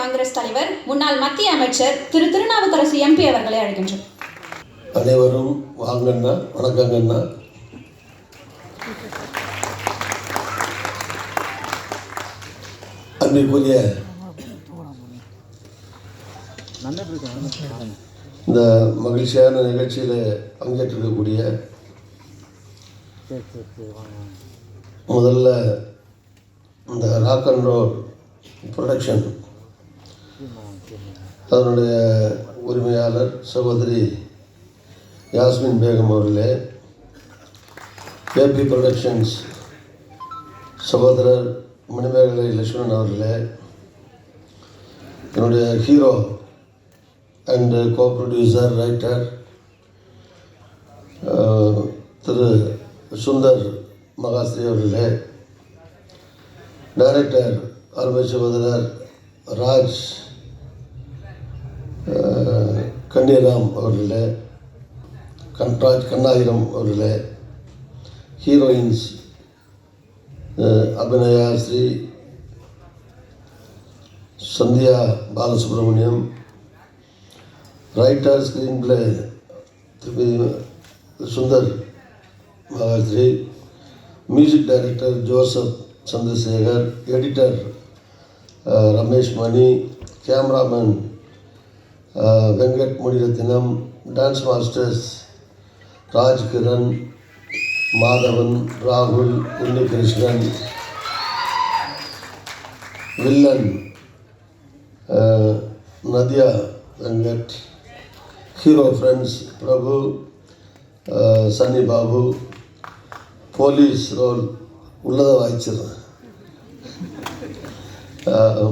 காங்கிரஸ் தலைவர் முன்னாள் மத்திய அமைச்சர் திரு திருநாவுக்கரசு எம்பி அவர்களை அழைக்கின்றோம். அனைவரும் வாங்கண்ணா, வணக்கங்கண்ணா. அன்பிற்குரிய இந்த மகிழ்ச்சியான நிகழ்ச்சியில் பங்கேற்றிருக்கக்கூடிய முதல்ல இந்த ராக் அண்ட் ரோல் ப்ரொடக்ஷன் அதனுடைய உரிமையாளர் சகோதரி யாஸ்மின் பேகம் அவர்களே, ஏபி ப்ரொடக்ஷன்ஸ் சகோதரர் மணிமேகலை லட்சுமணன் அவர்களே, என்னுடைய hero and co producer writer Thiru Sundar Mahasri அவர்களே, டைரக்டர் அருமை சகோதரர் ராஜ் கன்னிராம் அவர்களே, கன்ராஜ் கண்ணாயிரம் அவர்களே, heroines Abhinaya Sri, Sandhya Balasubramaniam, writer screenplay Thiru Sundar Mahasri, music director Joseph Chandrasekar, editor Ramesh Mani, cameraman Venkat Munirathinam, dance masters Rajkiran, Madhavan, ராகுல், Unnikrishnan, villain Nadhiya Venkat, hero friends Prabhu, Sunny Babu, police role உள்ளதை வாய்ச்சிடுறேன்,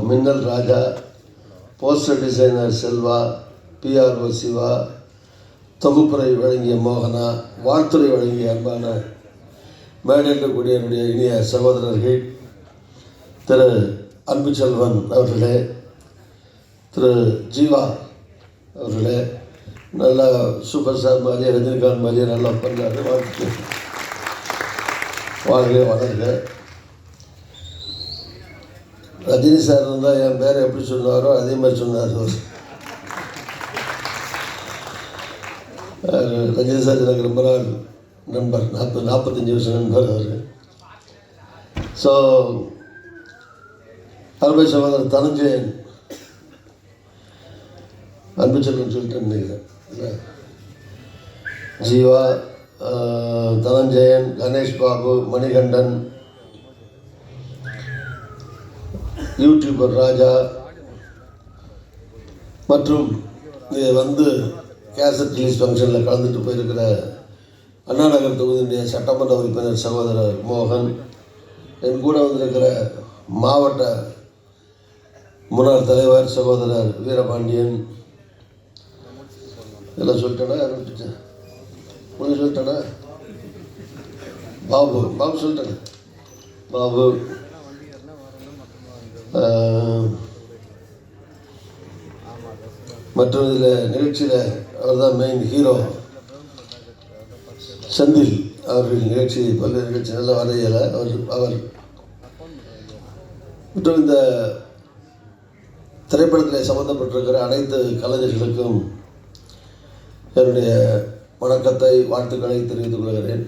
Minnal Raja, poster designer Selva, PRO Siva, தொகுப்புரை வழங்கிய மோகனா, வாழ்த்துறை வழங்கிய அன்பான மேடையில் கூடிய என்னுடைய இனிய சகோதரர்கள் திரு அன்புச்செல்வன் அவர்களே, திரு ஜீவா அவர்களே, நல்லா சூப்பர் ஸ்டார் மாதிரியே ரஜினிகாந்த் மாதிரியே நல்லா பண்ணாரு, வாழ்த்து வாழ்க வளர்க. ரஜினி சார் இருந்தால் என் பேரை எப்படி சொன்னாரோ அதே மாதிரி சொன்னார் அவர். ரஜினி சார் எனக்கு ரொம்ப நாள் நண்பர், 45 வருஷம் நண்பர் அவர். ஸோ அருமை சகோதரர் தனஞ்சயன், அன்புச்செல்வன் சொல்லிட்டு நினைக்கிறேன், ஜீவா, தனஞ்சயன், கணேஷ் பாபு, மணிகண்டன், யூடியூபர் ராஜா மற்றும் வந்து கேசட் ரிலீஸ் ஃபங்க்ஷனில் கலந்துட்டு போயிருக்கிற அண்ணா நகர் தொகுதியினுடைய சட்டமன்ற உறுப்பினர் சகோதரர் மோகன், என் கூட வந்திருக்கிற மாவட்ட முன்னாள் தலைவர் சகோதரர் வீரபாண்டியன், இதெல்லாம் சொல்லிட்டேனா, விட்டுட்டேன் ஒன்று சொல்லிட்டேனா, பாபு சொல்லிட்டேன், பாபு, மற்றும் இதில் நிகழ்ச்சியில் அவர் தான் மெயின் ஹீரோ செந்தில் அவர்கள் நிகழ்ச்சி பல்வேறு நிகழ்ச்சி நல்ல வரையலை அவர் மற்றும் இந்த திரைப்படத்தில் சம்மந்தப்பட்டிருக்கிற அனைத்து கலைஞர்களுக்கும் என்னுடைய வணக்கத்தை வாழ்த்துக்களை தெரிவித்துக் கொள்கிறேன்.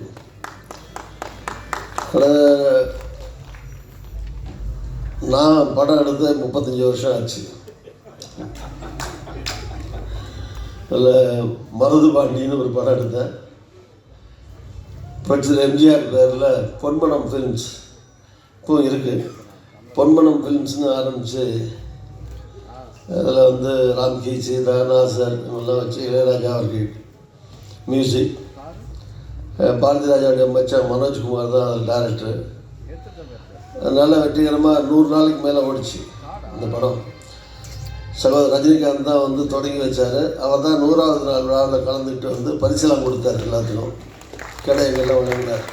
நான் படம் எடுத்து 35 வருஷம் ஆச்சு. அதில் மருது பாண்டின்னு ஒரு படம் எடுத்தேன். பிரச்சனை எம்ஜிஆர் பேரில் பொன்மனம் ஃபிலிம்ஸ் இப்போ இருக்குது. பொன்மனம் ஃபிலிம்ஸ்னு ஆரம்பித்து அதில் வந்து ராம்கி, சீதா, நாசர் இவங்கெல்லாம் வச்சு இளையராஜா அவர்கள் மியூசிக், பாரதி ராஜாவுடைய மச்சான் மனோஜ்குமார் தான் அதில் டைரக்டர். அதனால் வெற்றிகரமாக 100 நாளைக்கு மேலே ஓடிச்சு இந்த படம். சகோதரர் ரஜினிகாந்த் தான் வந்து தொடங்கி வச்சார். அவர் தான் 100வது நாள் விழாவில் கலந்துக்கிட்டு வந்து பரிசெல்லாம் கொடுத்தார், எல்லாத்துக்கும் கிடையெல்லாம் வழங்கினார்.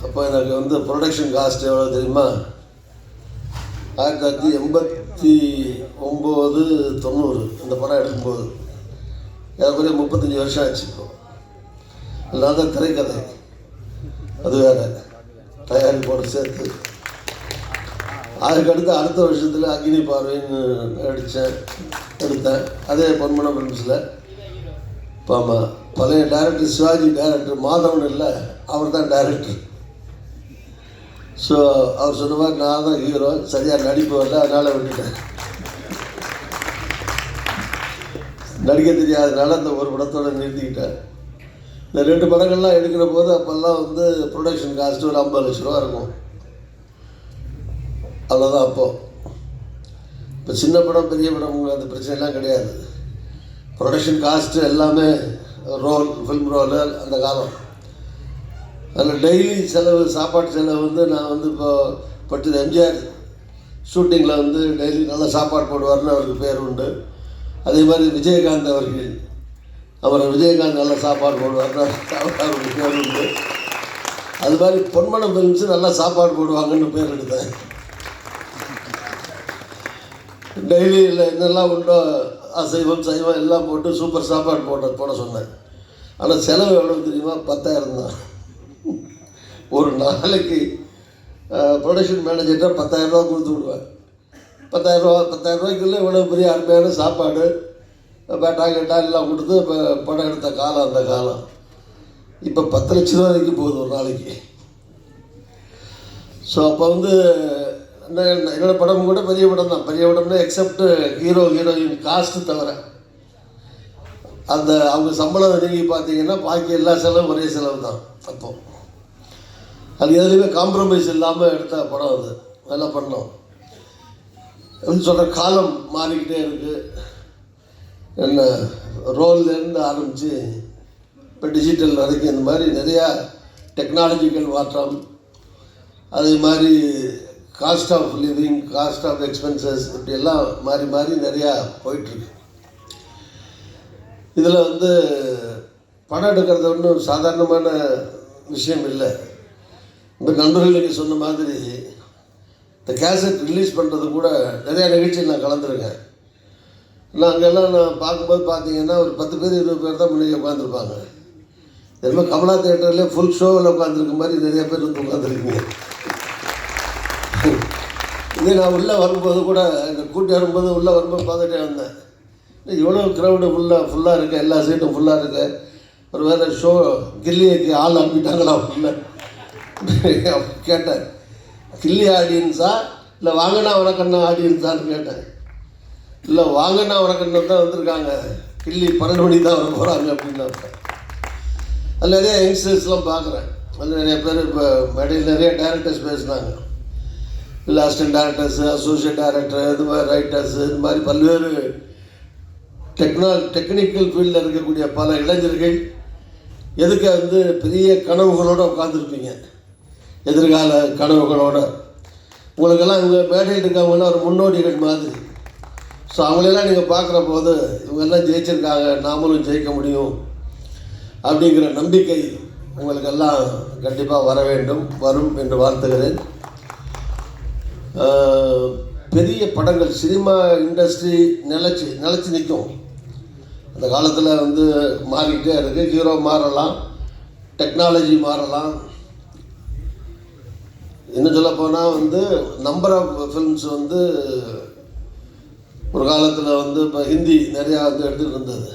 அப்போ எனக்கு வந்து ப்ரொடக்ஷன் காஸ்ட் எவ்வளோ தெரியுமா? 1989-90 இந்த படம் எடுக்கும்போது ஏறக்குறைய 35 வருஷம் ஆச்சு. இப்போ அதனால தான் திரைக்கதை அது வேறு தயாரிப்போடு சேர்த்து அதுக்கடுத்து அடுத்த வருஷத்தில் அக்னி பார்வைன்னு எடுத்தேன் அதே பொன்மனம் ஃபிலிம்ஸில். இப்போ ஆமாம், பழைய டைரக்டர் சிவாஜி டைரக்டர் மாதவன் இல்லை, அவர் தான் டைரக்டர். ஸோ அவர் சொன்ன மாதிரி நான் தான் ஹீரோ, சரியாக நடிப்பு வரல, அதனால் விட்டுட்டேன். நடிக்க தெரியாதனால அந்த ஒரு படத்தோடு நிறுத்திக்கிட்டேன். இந்த 2 படங்கள்லாம் எடுக்கிற போது அப்போல்லாம் வந்து ப்ரொடக்ஷன் காஸ்ட்டு ஒரு 50 லட்ச ரூபா இருக்கும், அவ்வளோதான். அப்போது இப்போ சின்ன படம் பெரிய படம் அந்த பிரச்சனைலாம் கிடையாது. ப்ரொடக்ஷன் காஸ்ட்டு எல்லாமே ரோல், ஃபில்ம் ரோலு அந்த காலம். அதில் டெய்லி செலவு, சாப்பாட்டு செலவு வந்து நான் வந்து இப்போ எம்ஜிஆர் ஷூட்டிங்கில் வந்து டெய்லி நல்லா சாப்பாடு போடுவார்னு அவருக்கு பேர் உண்டு. அதே மாதிரி விஜயகாந்த் அவர்கள், விஜயகாந்த் நல்லா சாப்பாடு போடுவார்னு அவருக்கு பேர் உண்டு. அது மாதிரி பொன்மனம் ஃபிலிம்ஸு நல்லா சாப்பாடு போடுவாங்கன்னு பேர் எடுத்தேன். டெய்லி இல்லை என்னெல்லாம் உண்டோ அசைவம் சைவம் எல்லாம் போட்டு சூப்பர் சாப்பாடு போட சொன்னேன். ஆனால் செலவு எவ்வளோ தெரியுமா? 10,000 தான். ஒரு நாளைக்கு ப்ரொடக்ஷன் மேனேஜர்கிட்ட 10,000 ரூபா கொடுத்து விடுவேன். 10,000 ரூபாய்க்குள்ளே இவ்வளோ பெரிய அருமையான சாப்பாடு, பேட்டா கேட்டா எல்லாம் கொடுத்து இப்போ படம் எடுத்த காலம் அந்த காலம். இப்போ 10 லட்ச ரூபா வரைக்கும் போகுது ஒரு நாளைக்கு. ஸோ அப்போ வந்து என்னோடய படம் கூட பெரிய படம் தான். பெரிய படம்னா எக்ஸப்ட்டு ஹீரோயின் காஸ்ட்டு தவிர அந்த அவங்க சம்பளம் நீங்கி பார்த்தீங்கன்னா பாக்கி எல்லா செலவும் ஒரே செலவு தான். அப்போது அது எதுலேயுமே காம்ப்ரமைஸ் இல்லாமல் எடுத்த படம் அது. நல்லா பண்ணோம். அப்படின்னு சொல்கிற காலம் மாறிக்கிட்டே இருக்குது. என்ன ரோல்லேருந்து ஆரம்பித்து இப்போ டிஜிட்டல் வரைக்கும் இந்த மாதிரி நிறையா டெக்னாலஜிக்கல் மாற்றம், அதே மாதிரி cost of living, cost of expenses இப்படியெல்லாம் மாறி மாறி நிறையா போயிட்டுருக்கு. இதில் வந்து படம் எடுக்கிறது ஒன்றும் சாதாரணமான விஷயம் இல்லை. இந்த நண்பர்களுக்கு சொன்ன மாதிரி இந்த கேசட் ரிலீஸ் பண்ணுறது கூட நிறையா நிகழ்ச்சியில் நான் கலந்துருக்கேன். நான் அங்கெல்லாம் நான் பார்க்கும்போது பார்த்தீங்கன்னா ஒரு 10 பேர் 20 பேர் தான் முன்னாடி உட்காந்துருப்பாங்க. திரும்ப கமலா தியேட்டர்லேயே ஃபுல் ஷோவில் உட்காந்துருக்க மாதிரி நிறைய பேர் வந்து உட்காந்துருக்கீங்க. இதே நான் உள்ளே வரும்போது கூட இந்த கூட்டி வரும்போது உள்ளே வரும்போது பார்த்துட்டே வந்தேன், இவ்வளோ க்ரௌடு ஃபுல்லாக இருக்குது, எல்லா சீட்டும் ஃபுல்லாக இருக்குது, ஒரு வேறு ஷோ கில்லிக்கு ஆள் அனுப்பிட்டாங்களா உள்ள கேட்டேன். கில்லி ஆடியன்ஸா இல்லை வாங்கினா வணக்கண்ணா ஆடியன்ஸான்னு கேட்டேன். இல்லை வாங்கினா வணக்கண்ணா தான் வந்திருக்காங்க, கில்லி 12 மணிக்கு தான் வர போகிறாங்க அப்படின்னு. அது நிறைய யங்ஸ்டர்ஸ்லாம் பார்க்குறேன். அது நிறைய பேர் இப்போ மேடையில் நிறைய டைரக்டர்ஸ் பேசுனாங்க. இல்லை அசிஸ்டன்ட் டைரக்டர்ஸு, அசோசியேட் டைரக்டர், இது மாதிரி ரைட்டர்ஸு, இது மாதிரி பல்வேறு டெக்னிக்கல் ஃபீல்டில் இருக்கக்கூடிய பல இளைஞர்கள் எதுக்கு வந்து பெரிய கனவுகளோடு உட்காந்துருப்பீங்க, எதிர்கால கனவுகளோடு. உங்களுக்கெல்லாம் இவங்க மேடையில் இருக்கவங்களாம் ஒரு முன்னோடிகள் மாதிரி. ஸோ அவங்களெல்லாம் நீங்கள் பார்க்குற போது இவங்கெல்லாம் ஜெயிச்சிருக்காங்க, நாமளும் ஜெயிக்க முடியும் அப்படிங்கிற நம்பிக்கை உங்களுக்கெல்லாம் கண்டிப்பாக வர வேண்டும், வரும் என்று வாழ்த்துகிறேன். பெரிய படங்கள், சினிமா இண்டஸ்ட்ரி நிலச்சி நிற்கும். அந்த காலத்தில் வந்து மாறிக்கிட்டே இருக்குது. ஹீரோ மாறலாம், டெக்னாலஜி மாறலாம். இன்னும் சொல்ல போனால் வந்து நம்பர் ஆஃப் ஃபிலிம்ஸ் வந்து ஒரு காலத்தில் வந்து இப்போ ஹிந்தி நிறையா வந்து எடுத்துகிட்டு இருந்தது.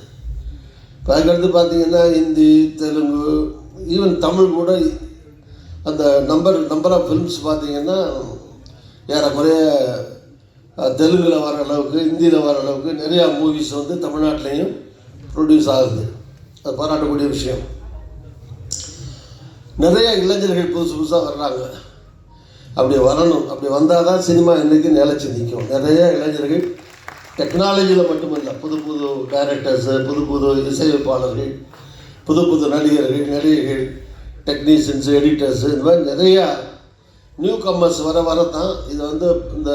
இப்போ அதுக்கடுத்து பார்த்திங்கன்னா ஹிந்தி, தெலுங்கு, ஈவன் தமிழ் கூட அந்த நம்பர் ஆஃப் ஃபிலிம்ஸ் பார்த்திங்கன்னா ஏறக்குறைய தெலுங்கில் வர அளவுக்கு, ஹிந்தியில் வர அளவுக்கு நிறையா மூவிஸ் வந்து தமிழ்நாட்டிலையும் ப்ரொடியூஸ் ஆகுது. அது பாராட்டக்கூடிய விஷயம். நிறைய இளைஞர்கள் புதுசாக வர்றாங்க. அப்படி வரணும். அப்படி வந்தால் தான் சினிமா இன்றைக்கி நிலச்சி நிற்கும். நிறைய இளைஞர்கள் டெக்னாலஜியில் மட்டுமல்ல, புது டைரக்டர்ஸு, புது இசையமைப்பாளர்கள், புது நடிகர்கள், டெக்னீஷியன்ஸு, எடிட்டர்ஸு, இந்த மாதிரி நிறையா நியூ கம்மர்ஸ் வர தான் இது வந்து இந்த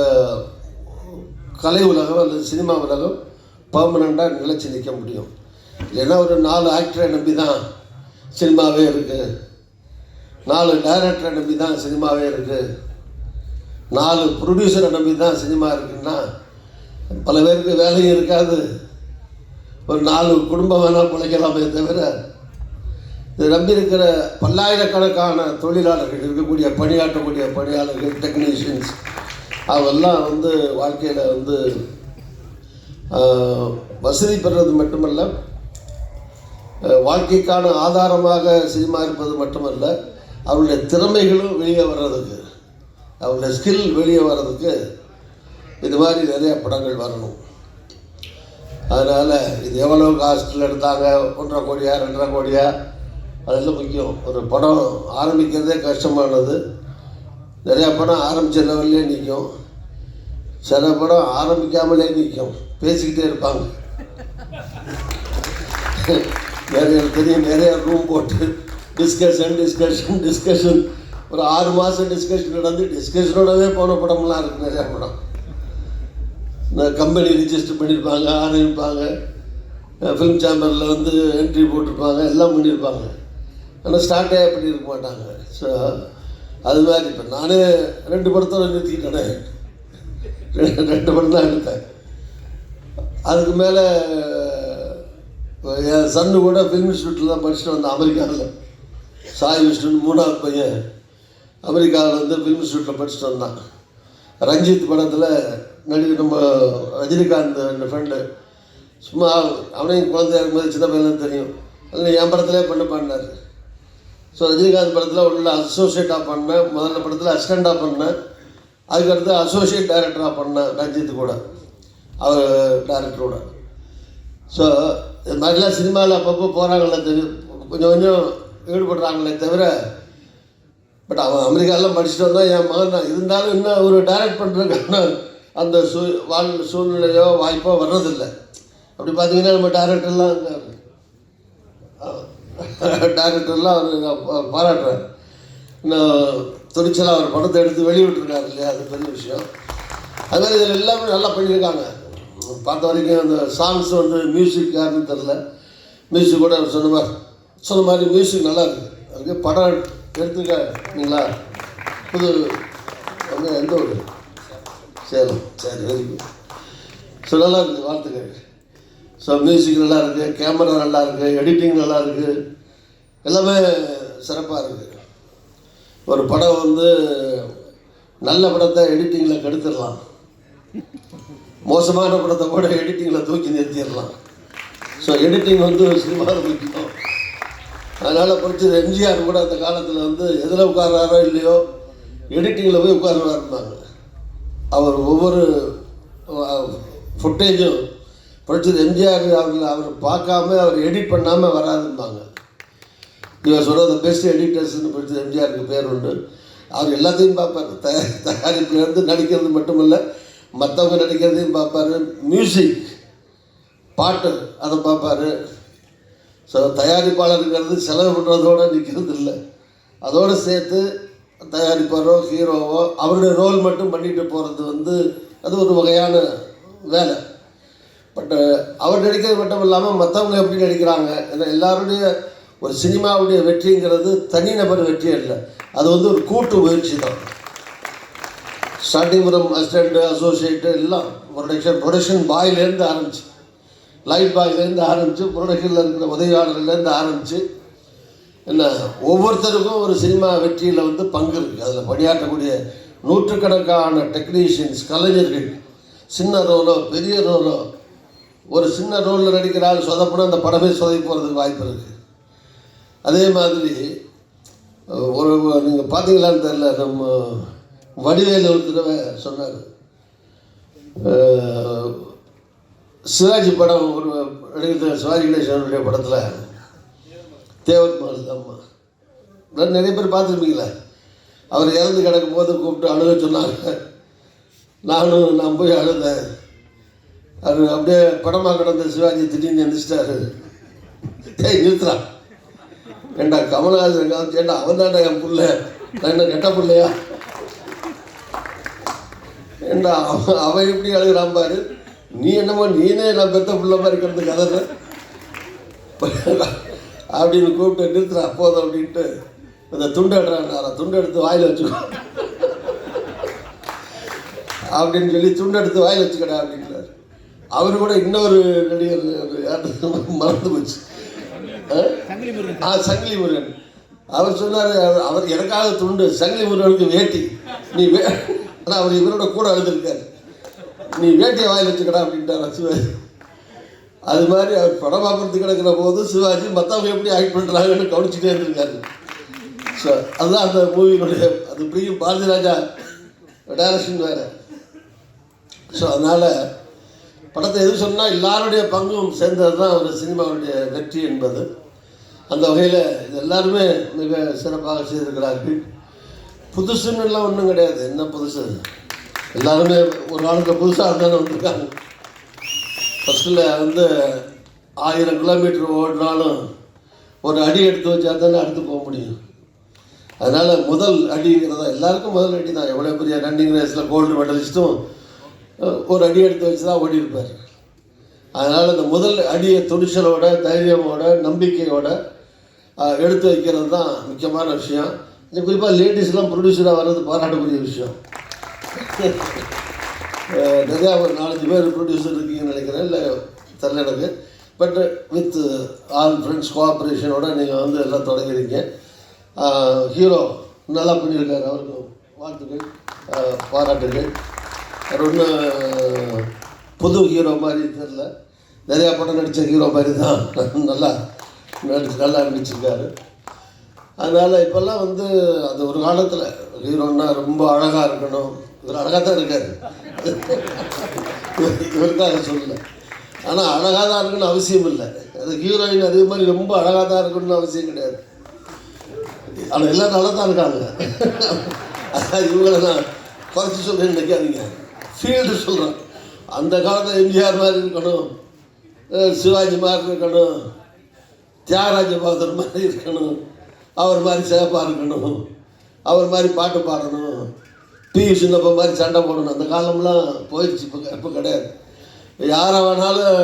கலை உலகம் அல்லது சினிமா உலகம் பர்மனெண்ட்டாக நிலச்சி நிற்க முடியும். இல்லைன்னா ஒரு 4 ஆக்டரை நம்பி தான் சினிமாவே இருக்குது, 4 டைரக்டரை நம்பி தான் சினிமாவே இருக்குது, 4 ப்ரொடியூசரை நம்பி தான் சினிமா இருக்குன்னா பல பேருக்கு வேலையும் இருக்காது. ஒரு 4 குடும்பம் வேணால் பிழைக்கலாமே தவிர இதை நம்பி இருக்கிற பல்லாயிரக்கணக்கான தொழிலாளர்கள் இருக்கக்கூடிய பணியாற்றக்கூடிய பணியாளர்கள், டெக்னீஷியன்ஸ், அவெல்லாம் வந்து வாழ்க்கையில் வந்து வசதி பெறுறது மட்டுமல்ல, வாழ்க்கைக்கான ஆதாரமாக சினிமா இருப்பது மட்டுமல்ல, அவருடைய திறமைகளும் வெளியே வர்றதுக்கு, அவருடைய ஸ்கில் வெளியே வர்றதுக்கு இது மாதிரி நிறைய படங்கள் வரணும். அதனால் இது எவ்வளோ காஸ்ட்டில் எடுத்தாங்க, 1.5 கோடியா 2.5 கோடியா அதெல்லாம் முக்கியம். ஒரு படம் ஆரம்பிக்கிறதே கஷ்டமானது. நிறையா படம் ஆரம்பித்த லெவல்லே நிற்கும், சில படம் ஆரம்பிக்காமலே நிற்கும், பேசிக்கிட்டே இருப்பாங்க. நிறைய தெரியும், நிறையா ரூம் போட்டு டிஸ்கஷன் ஒரு 6 மாதம் டிஸ்கஷன் நடந்து டிஸ்கஷனோடவே போன படம்லாம் இருக்குது. நிறையா படம் இந்த கம்பெனி ரிஜிஸ்டர் பண்ணியிருப்பாங்க, ஆரம்பிப்பாங்க, ஃபிலிம் சேம்பரில் வந்து என்ட்ரி போட்டிருப்பாங்க, எல்லாம் பண்ணியிருப்பாங்க. ஆனால் ஸ்டார்ட்டே பண்ணியிருக்க மாட்டாங்க. ஸோ அது மாதிரி இப்போ நானே 2 படத்தோடு நிறுத்திக்கிட்டேனே, 2 படம் தான் எடுத்தேன். அதுக்கு மேலே என் சன்னு கூட ஃபிலிம் இன்ஸ்டியூட்டில் தான் படிச்சுட்டு வந்தேன். அமெரிக்காவில் சாய் விஷ்ணுன்னு 3ஆவது பையன் அமெரிக்காவில் வந்து ஃபிலிம் இன்ஸ்டியூட்டில் படிச்சுட்டு வந்தான். ரஞ்சித் படத்தில் நடிகர் நம்ம ரஜினிகாந்த் என் ஃப்ரெண்டு, சும்மா அவனையும் குழந்தையா இருக்கும்போது சின்ன பையன்லாம் தெரியும், அதில் என் படத்திலே பண்ணார். ஸோ ரஜினிகாந்த் படத்தில் உள்ள அசோசியேட்டாக பண்ணேன், முதல்ல படத்தில் அசிஸ்டண்ட்டாக பண்ணேன், அதுக்கடுத்து அசோசியேட் டைரக்டராக பண்ணேன் ரஞ்சித் கூட, அவர் டைரக்டரோட. ஸோ இது மாதிரிலாம் சினிமாவில் அப்பப்போ போகிறாங்களே தெரியும், கொஞ்சம் ஈடுபடுறாங்களே தவிர, பட் அவன் அமெரிக்காலாம் படிச்சுட்டு வந்தால் என் மகன் தான் இருந்தாலும் இன்னும் ஒரு டைரக்ட் பண்ணுறதுக்கான அந்த சூழ்நிலையோ வாய்ப்போ வர்றதில்லை. அப்படி பார்த்தீங்கன்னா நம்ம டைரக்டர்லாம் அவர் பாராட்டுறார். இன்னும் துணிச்சலாக அவர் படத்தை எடுத்து வெளியிட்டிருக்காரு இல்லையா, அது பெரிய விஷயம். அதுமாதிரி இதில் எல்லாமே நல்லா பண்ணியிருக்காங்க. பார்த்த வரைக்கும் அந்த சாங்ஸ் வந்து மியூசிக் யாருன்னு தெரில, மியூசிக் கூட அவர் சொன்ன மாதிரி மியூசிக் நல்லா இருக்குது. அதுக்கு படம் எடுத்துருக்கீங்களா? புது வந்து எந்த ஒரு சேலம், சரி வெரி குட். ஸோ நல்லா இருக்குது, வாழ்த்துக்கள். ஸோ மியூசிக் நல்லா இருக்குது, கேமரா நல்லா இருக்குது, எடிட்டிங் நல்லா இருக்குது, எல்லாமே சிறப்பாக இருக்குது. ஒரு படம் வந்து நல்ல படத்தை எடிட்டிங்கில் கெடுத்துடலாம், மோசமான படத்தை கூட எடிட்டிங்கில் தூக்கி நிறுத்திடலாம். ஸோ எடிட்டிங் வந்து சினிமாவில் முக்கியம். அதனால் படிச்சது எம்ஜிஆர் கூட அந்த காலத்தில் வந்து எதில் உட்கார்றாரோ இல்லையோ எடிட்டிங்கில் போய் உட்காருவாருந்தாங்க. அவர் ஒவ்வொரு ஃபுட்டேஜும் படித்தது எம்ஜிஆர் அவர் பார்க்காம அவர் எடிட் பண்ணாமல் வராதும்பாங்க. இவர் சொல்கிற பெஸ்ட் எடிட்டர்ஸ்ன்னு படித்தது எம்ஜிஆருக்கு பேர் உண்டு. அவர் எல்லாத்தையும் பார்ப்பார், தயாரிப்புலேருந்து நடிக்கிறது மட்டுமல்ல மற்றவங்க நடிக்கிறதையும் பார்ப்பார், மியூசிக் பாட்டு அதை பார்ப்பார். ஸோ தயாரிப்பாளருங்கிறது செலவு பண்ணுறதோடு நிற்கிறது இல்லை, அதோடு சேர்த்து தயாரிப்பாரோ ஹீரோவோ அவருடைய ரோல் மட்டும் பண்ணிட்டு போகிறது வந்து அது ஒரு வகையான வேலை. பட்டு அவர் நடிக்கிறது மட்டும் இல்லாமல் மற்றவங்க எப்படி நடிக்கிறாங்க, ஏன்னா எல்லாருடைய ஒரு சினிமாவுடைய வெற்றிங்கிறது தனிநபர் வெற்றி இல்லை, அது வந்து ஒரு கூட்டு முயற்சி தான். ஸ்டார்டிங் ஃப்ரம் அசிஸ்டண்ட்டு அசோசியேட்டு எல்லாம் ப்ரொடக்ஷன் பாயிலேருந்து ஆரம்பிச்சு, லைட் பாயிலேருந்து ஆரம்பித்து ப்ரொடக்ஷனில் இருக்கிற உதவியாளர்கள்லேருந்து ஆரம்பித்து என்ன ஒவ்வொருத்தருக்கும் ஒரு சினிமா வெற்றியில் வந்து பங்கு இருக்குது. அதில் பணியாற்றக்கூடிய நூற்றுக்கணக்கான டெக்னீஷியன்ஸ், கலைஞர்கள், சின்ன ரோலோ பெரிய ரோலோ, ஒரு சின்ன ரோலில் நடிக்கிறாள் சொதப்பணும் அந்த படமே சொதப்பி போகிறதுக்கு வாய்ப்பு இருக்குது. அதே மாதிரி ஒரு நீங்கள் பார்த்தீங்களான்னு தெரில, நம்ம வடிவேலு ஒரு தடவை சொன்னார், சிவாஜி படம் ஒரு நடிகர் சிவாஜி கணேசனுடைய படத்தில் தேவத்மால் அம்மா நிறைய பேர் பார்த்துருப்பீங்களே, அவர் இறந்து கிடக்கும் போது கூப்பிட்டு அழுக சொன்னாங்க. நான் போய் அழுதேன். அது அப்படியே படமாக கிடந்த சிவாஜி திடீர்னு எந்திரிச்சிட்டாரு. நிறுத்துறான், ஏண்டா கமலஹாசன் காமிச்சு, ஏண்டா அவன் தாண்டா என் பிள்ளை, நான் என்ன கெட்ட பிள்ளையா, ஏண்டா அவன் எப்படி அழுகிறான் பாரு, நீ என்னமோ நீனே நான் பெத்த பிள்ளை மாதிரி கிடந்து கதை அப்படின்னு கூப்பிட்டு நிறுத்துறா போதும் அப்படின்ட்டு அந்த துண்டு எடுறான், துண்டு எடுத்து வாயில் வச்சுக்கோ அப்படின்னு சொல்லி துண்டு எடுத்து வாயில் வச்சுக்கடா அப்படின்றார். அவர் கூட இன்னொரு நடிகர் மறந்து போச்சு, சங்கிலி முருகன். அவர் சொன்னார், அவர் எனக்காக துண்டு, சங்கிலி முருகனுக்கு வேட்டி, நீ ஆனால் அவர் இவரோட கூட அழுதுருக்காரு. நீ வேட்டியை வாயில் வச்சுக்கடா அப்படின்ட்டார் சிவாஜி. அது மாதிரி அவர் படம் பார்க்கறது கிடக்கிற போது சிவாஜி மற்றவங்க எப்படி ஆக்ட் பண்ணுறாங்கன்னு கவனிச்சுட்டே இருந்திருக்காரு. ஸோ அதுதான் அந்த மூவியினுடைய அது பிரியும் பாரதி ராஜா டைரக்ஷன் வேறு. ஸோ அதனால் படத்தை எது சொன்னால் எல்லாருடைய பங்கும் சேர்ந்தது தான் ஒரு சினிமாவுடைய வெற்றி என்பது. அந்த வகையில் இது எல்லாருமே மிக சிறப்பாக செய்திருக்கிறார்கள். புதுசுன்னு எல்லாம் ஒன்றும் கிடையாது. என்ன புதுசு, எல்லாருமே ஒரு நாளுக்கு புதுசாக இருந்தாலும் வந்திருக்காங்க. ஃபஸ்ட்டில் வந்து 1000 கிலோமீட்டர் ஓடினாலும் ஒரு அடி எடுத்து வச்சா தானே அடுத்து போக முடியும். அதனால் முதல் அடிங்கிறதா எல்லாருக்கும் முதல் அடி தான். எவ்வளோ பெரிய ரன்னிங் ரேஸில் கோல்டு மெடலிஸ்ட்டும் ஒரு அடி எடுத்து வச்சு தான் ஓடி இருப்பார். அதனால் அந்த முதல் அடியை துணிச்சலோட, தைரியமோட, நம்பிக்கையோட எடுத்து வைக்கிறது தான் முக்கியமான விஷயம். இது குறிப்பாக லேடிஸ்லாம் ப்ரொடியூசராக வர்றது பாராட்டக்கூடிய விஷயம். நிறையா ஒரு 4-5 பேர் ப்ரொடியூசர் இருக்கீங்கன்னு நினைக்கிறேன், இல்லை தெரியல எனக்கு. பட் வித் ஆல் ஃப்ரெண்ட்ஸ் கோஆப்ரேஷனோட நீங்கள் வந்து எல்லாம் தொடங்கியிருக்கீங்க. ஹீரோ நல்லா பண்ணியிருக்காரு, அவருக்கு வாழ்த்துக்கள், பாராட்டுகள். அது ஒன்றும் புது ஹீரோ மாதிரி தெரில, நிறையா படம் நடித்த ஹீரோ மாதிரி தான் நல்லா நடிச்சிருக்காரு. அதனால் இப்போல்லாம் வந்து அது ஒரு காலத்தில் ஹீரோன்னா ரொம்ப அழகாக இருக்கணும், இவர் அழகாக தான் இருக்கார், இவருக்காக சொல்லலை. ஆனால் அழகாக தான் இருக்குன்னு அவசியம் இல்லை. அது ஹீரோயின் அதே மாதிரி ரொம்ப அழகாக தான் இருக்கணும்னு அவசியம் கிடையாது. ஆனால் எல்லாம் நல்லா தான் இருக்காங்க. அதான் இவங்களை நான் குறைச்சி சொல்ல நினைக்காதீங்க, ஃபீல்டு சொல்கிறேன். அந்த காலத்தில் எம்ஜிஆர் மாதிரி இருக்கணும், சிவாஜி மாதிரி இருக்கணும், தியாகராஜ பகதூர் மாதிரி இருக்கணும், அவர் மாதிரி சேப்பாக இருக்கணும், அவர் மாதிரி பாட்டு பாடணும், பியூ சின்னப்பா மாதிரி சண்டை போடணும். அந்த காலம்லாம் போயிடுச்சு, இப்போ கிடையாது. யாரை வேணாலும்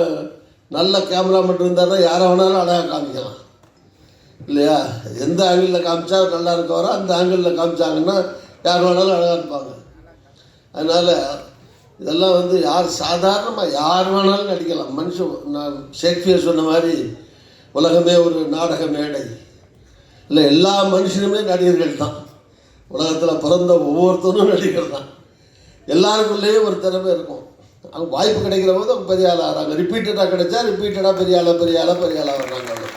நல்ல கேமராமேன் இருந்தால் தான் யாரை வேணாலும் அழகாக காமிக்கலாம் இல்லையா? எந்த ஆங்கிளில் காமிச்சா நல்லா இருக்கவரோ அந்த ஆங்கிளில் காமிச்சாங்கன்னா யார் வேணாலும் அழகாக இருப்பாங்க. அதனால் இதெல்லாம் வந்து யார் சாதாரணமாக யார் வேணாலும் நடிக்கலாம். மனுஷன், நான் ஷேக்ஸ்பியர் சொன்ன மாதிரி உலகமே ஒரு நாடக மேடை இல்லை, எல்லா மனுஷனுமே நடிகர்கள் தான். உலகத்தில் பிறந்த ஒவ்வொருத்தரும் நடிகர் தான். எல்லாருக்குள்ளேயும் ஒரு திறமை இருக்கும். அவங்க வாய்ப்பு கிடைக்கிற போது அவங்க பெரிய ஆளாக ஆகிறாங்க. ரிப்பீட்டடாக கிடைச்சா ரிப்பீட்டடாக பெரிய ஆளாக வர்றாங்க.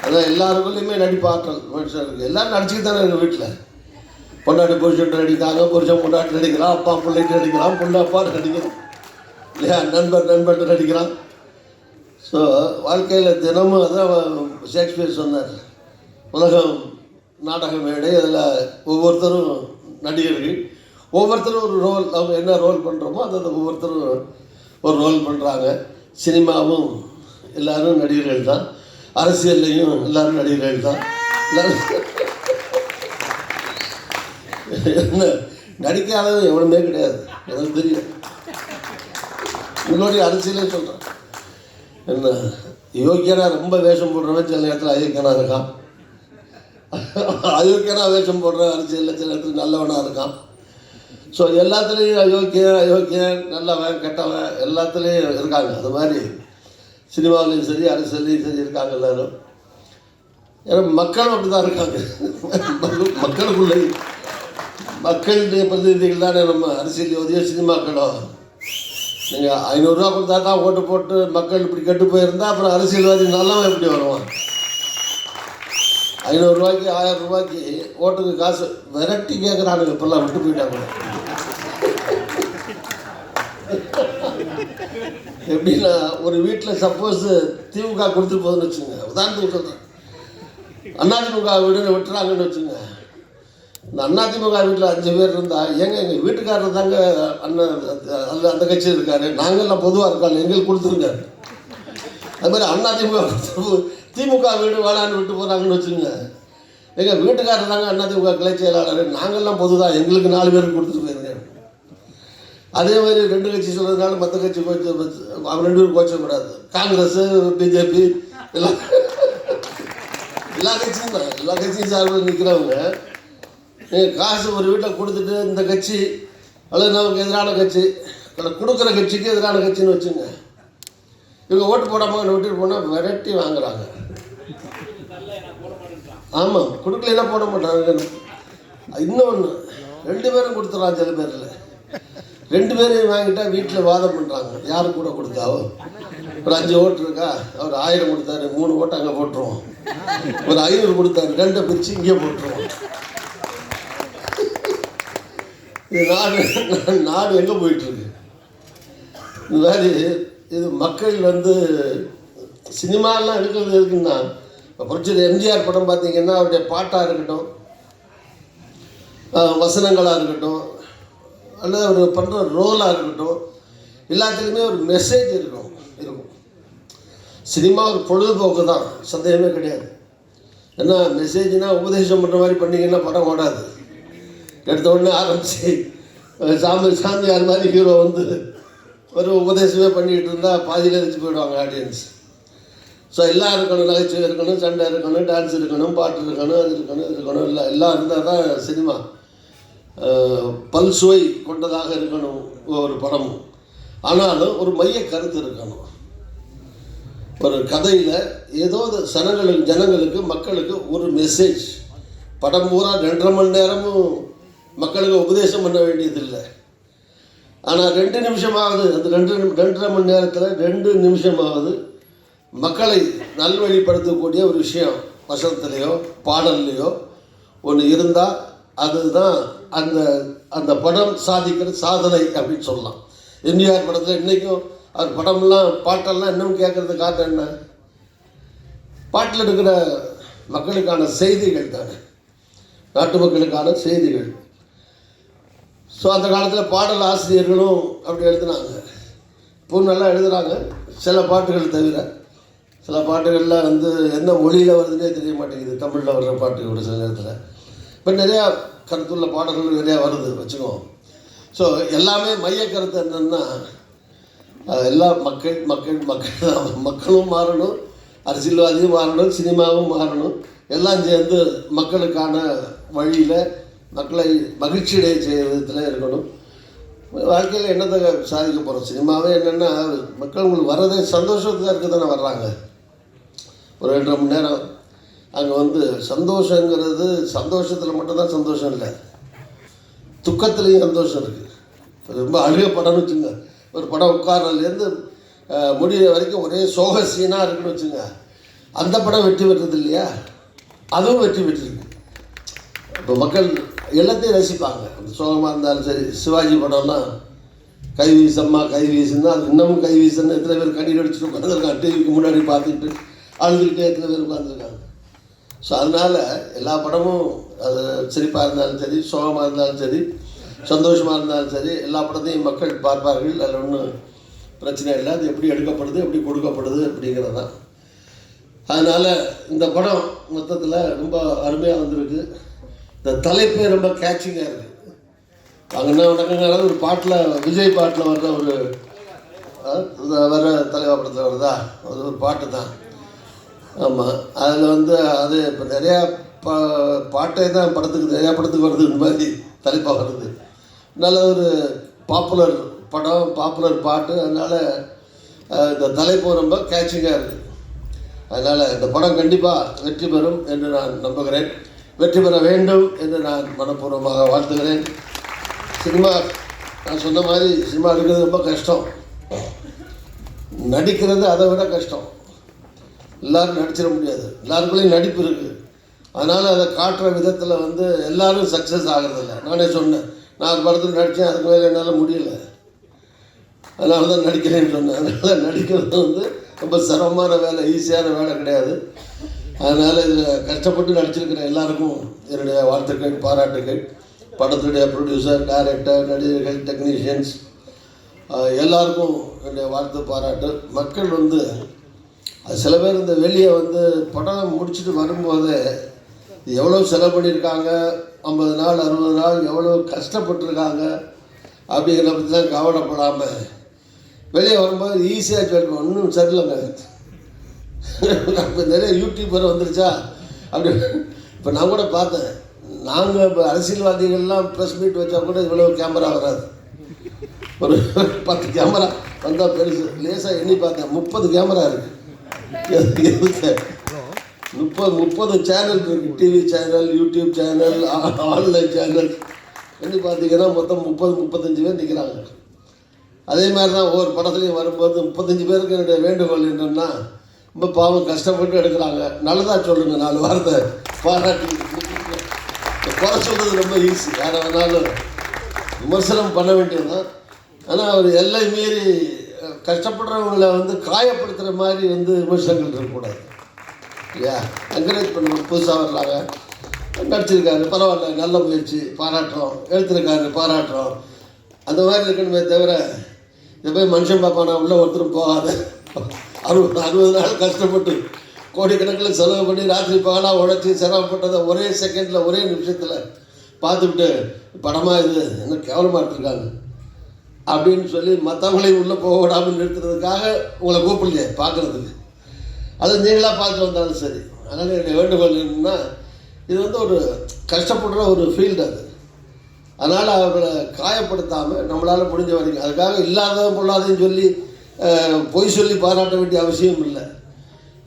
அதான் எல்லாருக்குள்ளேயுமே நடிப்பாற்றல் மனுஷன் இருக்குது. எல்லோரும் நடிச்சுக்கிட்டு தானே எங்கள் வீட்டில் பொண்டாட்டி புருஷன் நடிக்கிறாங்க, புருஷன் பொண்டாட்டி நடிக்கிறான், அப்பா பிள்ளைட்டு நடிக்கிறான், பொண்ணு அப்பா நடிக்கிறான் இல்லையா, நண்பன் நடிக்கிறான். ஸோ வாழ்க்கையில் தினமும் அதான் ஷேக்ஸ்பியர் சொன்னார், உலகம் நாடக மேடை, அதில் ஒவ்வொருத்தரும் நடிகர்கள், ஒவ்வொருத்தரும் ஒரு ரோல், அவங்க என்ன ரோல் பண்ணுறோமோ அதை ஒவ்வொருத்தரும் ஒரு ரோல் பண்ணுறாங்க. சினிமாவும் எல்லோரும் நடிகர்கள் தான், அரசியல்லையும் எல்லோரும் நடிகர்கள் தான். எல்லோரும் என்ன நடிக்காதது எவ்வளவுமே கிடையாது, எனக்கு தெரியும். உங்களுடைய அரசியலே சொல்கிறேன். என்ன யோக்கியனா ரொம்ப வேஷம் போடுறவன் சில நேரத்தில் அயோக்கியனா இருக்கான், அயோக்கியனா வேஷம் போடுற அரசியலில் சில நேரத்தில் நல்லவனாக இருக்கான். ஸோ எல்லாத்துலேயும் அயோக்கியன் நல்லவன் கெட்டவன் எல்லாத்துலேயும் இருக்காங்க. அது மாதிரி சினிமாவிலையும் சரி அரசியல்லையும் சரி இருக்காங்க எல்லோரும். ஏன்னா மக்களும் அப்படி தான் இருக்காங்க. மக்களுக்குள்ளே மக்களுடைய பிரதிநிதிகள் தானே நம்ம அரசியல்வாதியோ சினிமாக்களோ. நீங்கள் 500 ரூபா கொடுத்தா தான் ஓட்டு போட்டு மக்கள் இப்படி கெட்டு போயிருந்தால் அப்புறம் அரசியல்வாதி நல்லவன் எப்படி வருவான்? 500 ரூபாய்க்கு 1000 ரூபாய்க்கு ஓட்டுக்கு காசு விரட்டி கேட்குறானுங்க. இப்போல்லாம் விட்டு போயிட்டாங்க. எப்படின்னா ஒரு வீட்டில் சப்போஸ் திமுக கொடுத்துட்டு போகுதுன்னு வச்சுங்க, உதாரணத்துக்கு சொல்கிறேன், அதிமுக வீடு விட்டுறாங்கன்னு வச்சுங்க. இந்த அதிமுக வீட்டில் 5 பேர் இருந்தால், எங்கள் வீட்டுக்காரர் தாங்க அண்ணன் அந்த கட்சி இருக்காரு, நாங்கள்லாம் பொதுவாக இருக்காங்க, எங்களுக்கு கொடுத்துருங்க. அது மாதிரி அதிமுக திமுக வீடு வேணான்னு விட்டு போகிறாங்கன்னு வச்சுங்க. எங்கள் வீட்டுக்காரர் தாங்க அதிமுக கிளை செயலாளர், நாங்கள்லாம் பொது தான், எங்களுக்கு 4 பேருக்கு கொடுத்துட்டு போயிருங்க. அதே மாதிரி 2 கட்சி சொல்கிறதுனால மற்ற கட்சி கோச்ச அவங்க 2 பேரும் கோச்சக்கூடாது. காங்கிரஸ், பிஜேபி எல்லா கட்சியும் தான், எல்லா கட்சியும் சார்பில் நிற்கிறவங்க காசு ஒரு வீட்டில் கொடுத்துட்டு இந்த கட்சி அல்லது நமக்கு எதிரான கட்சி கொடுக்குற கட்சிக்கு எதிரான கட்சின்னு வச்சுங்க, இவங்க ஓட்டு போடாமல் விட்டுட்டு போனால் விரட்டி வாங்குறாங்க. ஆமாம், கொடுக்கலாம் போட மாட்டாங்க. இன்னொன்று 2 பேரும் கொடுத்துட்றான் சில பேரில். 2 பேரையும் வாங்கிட்டா வீட்டில் வாதம் பண்ணுறாங்க, யாரு கூட கொடுத்தாவோ. ஒரு 5 ஓட்டு இருக்கா, அவர் 1000 கொடுத்தாரு, 3 ஓட்டு அங்கே போட்டுருவோம். ஒரு 500 கொடுத்தாரு, 2 பிரித்து இங்கே போட்டுருவோம். இது நாடு எங்கே போயிட்டுருக்கு? இந்த மாதிரி இது மக்கள் வந்து சினிமாலாம் எடுக்கிறது இருக்குன்னா, இப்போ புரட்சி எம்ஜிஆர் படம் பார்த்தீங்கன்னா அவருடைய பாட்டாக இருக்கட்டும், வசனங்களாக இருக்கட்டும், அல்லது அவர் பண்ணுற ரோலாக இருக்கட்டும், எல்லாத்துலேயுமே ஒரு மெசேஜ் இருக்கும். சினிமா ஒரு பொழுதுபோக்கு தான், சந்தேகமே கிடையாது. ஏன்னா மெசேஜ்னால் உபதேசம் பண்ணுற மாதிரி பண்ணிங்கன்னா படம் ஓடாது. எடுத்த உடனே ஆரம்பிச்சு சாமியார் மாதிரி ஹீரோ வந்து ஒரு உபதேசமே பண்ணிகிட்டு இருந்தால் பாதியில் வச்சு போயிடுவாங்க ஆடியன்ஸ். ஸோ எல்லாம் இருக்கணும், நகைச்சுவை இருக்கணும், சண்டை இருக்கணும், டான்ஸ் இருக்கணும், பாட்டு இருக்கணும், அது இருக்கணும், இது இருக்கணும், எல்லாம் இருந்தால் தான் சினிமா பல்சுவை கொண்டதாக இருக்கணும் ஒரு படமும். ஆனாலும் ஒரு மைய கருத்து இருக்கணும். ஒரு கதையில் ஏதோ ஜனங்களுக்கு மக்களுக்கு ஒரு மெசேஜ். படம் பூரா 2.5 மணி நேரமும் மக்களுக்கு உபதேசம் பண்ண வேண்டியதில்லை. ஆனால் 2 நிமிஷமாவது, அந்த 2.5 மணி நேரத்தில் 2 நிமிஷமாவது மக்களை நல்வழிப்படுத்தக்கூடிய ஒரு விஷயம் வசனத்துலேயோ பாடல்லையோ ஒன்று இருந்தால் அதுதான் அந்த படம் சாதிக்கிற சாதனை அப்படின்னு சொல்லலாம். எம்ஜிஆர் படத்தில் இன்றைக்கும் அவர் படம்லாம் பாட்டெல்லாம் இன்னும் கேட்குறது காரணம் என்ன? பாட்டில் இருக்கிற மக்களுக்கான செய்திகள் தானே, நாட்டு மக்களுக்கான செய்திகள். ஸோ அந்த காலத்தில் பாடல் ஆசிரியர்களும் அப்படி எழுதுனாங்க. இப்போ நல்லா எழுதுகிறாங்க, சில பாட்டுகள் தவிர. சில பாட்டுகளில் வந்து என்ன மொழியில் வருதுன்னே தெரிய மாட்டேங்குது, தமிழில் வர்ற பாட்டு ஒரு சில நேரத்தில். இப்போ நிறையா கருத்துள்ள பாடல்கள் நிறையா வருது வச்சுக்கோம். ஸோ எல்லாமே மைய கருத்து என்னென்னா, எல்லா மக்களும் மாறணும், அரசியல்வாதியும் மாறணும், சினிமாவும் மாறணும். எல்லாம் சேர்ந்து மக்களுக்கான வழியில் மக்களை மகிழ்ச்சியடைய செய்கிற விதத்தில் இருக்கணும். வாழ்க்கையில் என்னத்தை சாதிக்க போகிறோம்? சினிமாவே என்னென்னா, மக்கள் உங்களுக்கு வர்றதே சந்தோஷத்துக்கு இருக்க தானே வர்றாங்க. ஒரு 2.5 மணி நேரம் அங்கே வந்து சந்தோஷங்கிறது, சந்தோஷத்தில் மட்டும்தான் சந்தோஷம் இல்லை, துக்கத்துலேயும் சந்தோஷம் இருக்குது. ரொம்ப அழுக படம்னு வச்சுங்க, ஒரு படம் உட்கார்றதுலேருந்து முடிகிற வரைக்கும் ஒரே சோக சீனாக இருக்குன்னு வச்சுங்க, அந்த படம் வெற்றி பெற்றது இல்லையா? அதுவும் வெற்றி பெற்றிருக்கு. இப்போ மக்கள் எல்லாத்தையும் ரசிப்பாங்க. அந்த சோகமாக இருந்தாலும் சரி, சிவாஜி படம்லாம் கை வீசம்மா கை வீசுன்னா அது இன்னமும் கை வீசுன்னு எத்தனை பேர் கண்ணீர் அடிச்சுட்டு உட்காந்துருக்காங்க, டிவிக்கு முன்னாடி பார்த்துக்கிட்டு அழுதுகிட்டே எத்தனை பேர் உட்காந்துருக்காங்க. ஸோ அதனால் எல்லா படமும் அது சிரிப்பாக இருந்தாலும் சரி, சோகமாக இருந்தாலும் சரி, சந்தோஷமாக இருந்தாலும் சரி, எல்லா படத்தையும் மக்கள் பார்ப்பார்கள். அதில் ஒன்றும் பிரச்சனை இல்லை. அது எப்படி எடுக்கப்படுது, எப்படி கொடுக்கப்படுது அப்படிங்கிறது தான். அதனால் இந்த படம் மொத்தத்தில் ரொம்ப அருமையாக வந்திருக்கு. இந்த தலைப்பே ரொம்ப கேட்சிங்காக இருக்குது. அங்கே என்ன வணக்கங்கிறது ஒரு பாட்டில், விஜய் பாட்டில் வர்ற ஒரு வர தலைவா படத்தில் வருதா, அது ஒரு பாட்டு தான். ஆமாம், அதில் வந்து அது இப்போ நிறையா பாட்டே தான் நிறையா படத்துக்கு வருது. இந்த மாதிரி தலைப்பாக வருது. நல்ல ஒரு பாப்புலர் படம், பாப்புலர் பாட்டு. அதனால் இந்த தலைப்பு ரொம்ப கேட்சிங்காக இருக்குது. அதனால் இந்த படம் கண்டிப்பாக வெற்றி பெறும் என்று நான் நம்புகிறேன். வெற்றி பெற வேண்டும் என்று நான் மனப்பூர்வமாக வாழ்த்துகிறேன். சினிமா, நான் சொன்ன மாதிரி சினிமா எடுக்கிறது ரொம்ப கஷ்டம், நடிக்கிறது அதை விட கஷ்டம். எல்லோரும் நடிச்சிட முடியாது, எல்லாருக்குள்ளேயும் நடிப்பு இருக்குது. அதனால் அதை காட்டுற விதத்தில் வந்து எல்லோரும் சக்ஸஸ் ஆகிறதில்ல. நானே சொன்னேன், நான் ஒரு படத்தில் நடித்தேன், அதுக்கு மேலே என்னால் முடியல, அதனால தான் நடிக்கிறேன்னு சொன்னேன். அதனால் நடிக்கிறது வந்து ரொம்ப சிரமமான வேலை, ஈஸியான வேலை கிடையாது. அதனால் இதில் கஷ்டப்பட்டு நடிச்சிருக்கிற எல்லாருக்கும் என்னுடைய வாழ்த்துக்கள், பாராட்டுகள். படத்துடைய ப்ரொடியூசர், டைரக்டர், நடிகர்கள், டெக்னீஷியன்ஸ் எல்லாருக்கும் என்னுடைய வாழ்த்து, பாராட்டு. மக்கள் வந்து சில பேர் இந்த வெளியே வந்து படம் முடிச்சுட்டு வரும்போதே எவ்வளோ செலவு பண்ணியிருக்காங்க, 50 நாள் 60 நாள் எவ்வளோ கஷ்டப்பட்டுருக்காங்க அப்படிங்கிற பற்றி தான் கவலைப்படாமல் வெளியே வரும்போது ஈஸியாக சொல்லுவோம், ஒன்றும் சரியில்லைங்க. இப்போ நிறைய யூடியூபர் வந்துருச்சா அப்படி. இப்போ நான் கூட பார்த்தேன், நாங்கள் இப்போ அரசியல்வாதிகள்லாம் ப்ரெஸ் மீட் வச்சா கூட இவ்வளோ கேமரா வராது. ஒரு 10 கேமரா வந்தால் பெருசு. லேசாக எண்ணி பார்த்தேன், 30 கேமரா இருக்குது. எதுக்கு 30 சேனல் இருக்குது, TV channel, YouTube channel, online channel, எண்ணி பார்த்தீங்கன்னா மொத்தம் 30-35 பேர் நிற்கிறாங்க. அதே மாதிரி தான் ஒவ்வொரு படத்துலையும் வரும்போது 35 பேருக்கு என்னுடைய வேண்டுகோள் என்னென்னா, ரொம்ப பாவம் கஷ்டப்பட்டு எடுக்கிறாங்க, நல்லதாக சொல்லுங்கள், 4 வார்த்தை பாராட்டி. குறை சொல்கிறது ரொம்ப ஈஸி, யாரை வேணாலும் விமர்சனம் பண்ண வேண்டியது தான். ஆனால் அவர் எல்லை மீறி கஷ்டப்படுறவங்களை காயப்படுத்துகிற மாதிரி விமர்சனங்கள் இருக்கக்கூடாது இல்லையா. என்கரேஜ் பண்ணணும். புதுசாக வர்றாங்க, நடிச்சிருக்காரு, பரவாயில்ல, நல்ல முயற்சி, பாராட்டுறோம், எழுத்துருக்காரு, பாராட்டுறோம், அந்த மாதிரி இருக்கணுமே தவிர இதை போய் மனுஷன் பார்ப்பானா உள்ள ஒருத்தரும் போகாத. 60 நாள் கஷ்டப்பட்டு கோடிக்கணக்கில் செலவு பண்ணி ராத்திரி பகலாக உழைச்சி சிரமப்பட்டதை ஒரே செகண்டில் ஒரே நிமிஷத்தில் பார்த்துக்கிட்டு படமாக இது என்ன கேவலமாக எடுத்துருக்காங்க அப்படின்னு சொல்லி மற்றவங்களையும் உள்ளே போக விடாமல் நிறுத்துறதுக்காக உங்களை கூப்பிடலையே பார்க்குறதுக்கு. அது நீங்களாக பார்த்து வந்தாலும் சரி. அதனால் என்னுடைய வேண்டுகோள் என்னன்னா, இது ஒரு கஷ்டப்படுற ஒரு ஃபீல்டு அது. அதனால் அவர்களை காயப்படுத்தாமல் நம்மளால் முடிஞ்ச வரைக்கும், அதுக்காக இல்லாததும் பொல்லாதையும் சொல்லி பொய் சொல்லி பாராட்ட வேண்டிய அவசியம் இல்லை.